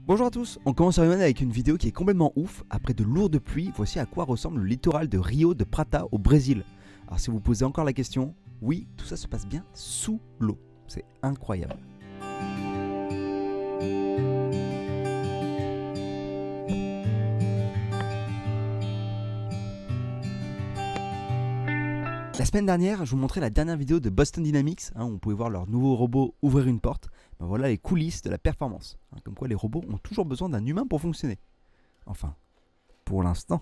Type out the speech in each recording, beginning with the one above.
Bonjour à tous, on commence avec une vidéo qui est complètement ouf. Après de lourdes pluies, voici à quoi ressemble le littoral de Rio de Prata au Brésil. Alors si vous posez encore la question, oui, tout ça se passe bien sous l'eau. C'est incroyable. La semaine dernière, je vous montrais la dernière vidéo de Boston Dynamics, où on pouvait voir leur nouveau robot ouvrir une porte. Ben voilà les coulisses de la performance. Comme quoi les robots ont toujours besoin d'un humain pour fonctionner. Enfin, pour l'instant.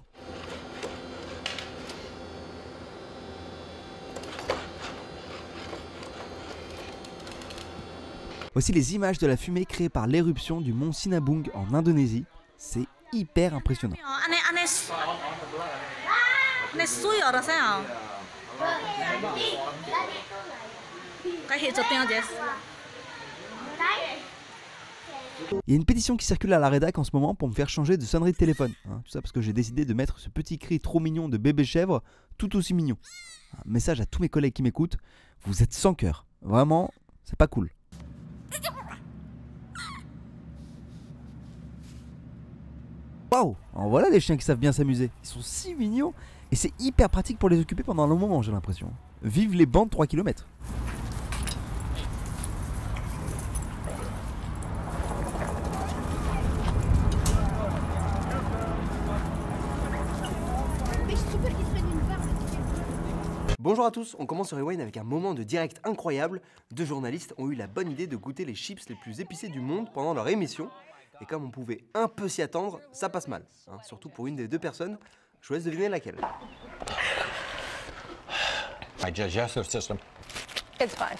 Voici les images de la fumée créée par l'éruption du mont Sinabung en Indonésie. C'est hyper impressionnant. Il y a une pétition qui circule à la rédac en ce moment pour me faire changer de sonnerie de téléphone. Tout ça parce que j'ai décidé de mettre ce petit cri trop mignon de bébé chèvre tout aussi mignon. Un message à tous mes collègues qui m'écoutent, vous êtes sans cœur. Vraiment, c'est pas cool. Waouh! Alors voilà les chiens qui savent bien s'amuser. Ils sont si mignons et c'est hyper pratique pour les occuper pendant un long moment, j'ai l'impression. Vive les bancs de 3 km. Bonjour à tous, on commence sur Rewind avec un moment de direct incroyable. Deux journalistes ont eu la bonne idée de goûter les chips les plus épicés du monde pendant leur émission. Et comme on pouvait un peu s'y attendre, ça passe mal. Surtout pour une des deux personnes. Je vous laisse deviner laquelle. My digestive system. It's fine.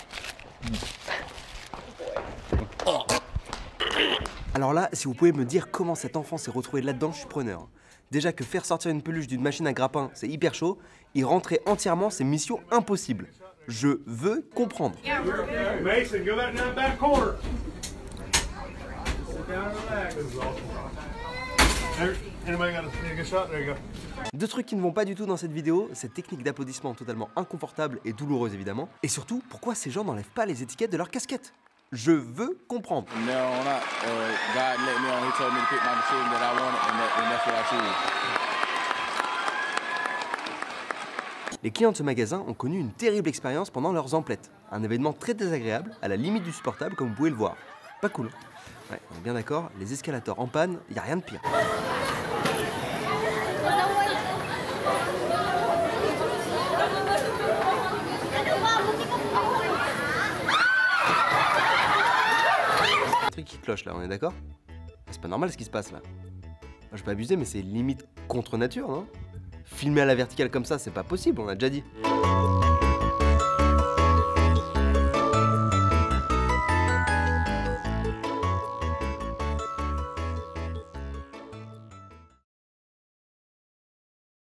Alors là, si vous pouvez me dire comment cet enfant s'est retrouvé là-dedans, je suis preneur. Déjà que faire sortir une peluche d'une machine à grappin, c'est hyper chaud. Y rentrer entièrement, c'est mission impossible. Je veux comprendre. Mason, go back down back corner. Anybody got a good shot? There you go. Deux trucs qui ne vont pas du tout dans cette vidéo, cette technique d'applaudissement totalement inconfortable et douloureuse évidemment. Et surtout, pourquoi ces gens n'enlèvent pas les étiquettes de leur casquette? Je veux comprendre. Les clients de ce magasin ont connu une terrible expérience pendant leurs emplettes. Un événement très désagréable, à la limite du supportable comme vous pouvez le voir. Pas cool. Ouais, on est bien d'accord, les escalators en panne, y a rien de pire. Un truc qui cloche là, on est d'accord? C'est pas normal ce qui se passe là. Je vais pas abuser, mais c'est limite contre nature, non? Filmer à la verticale comme ça, c'est pas possible, on a déjà dit.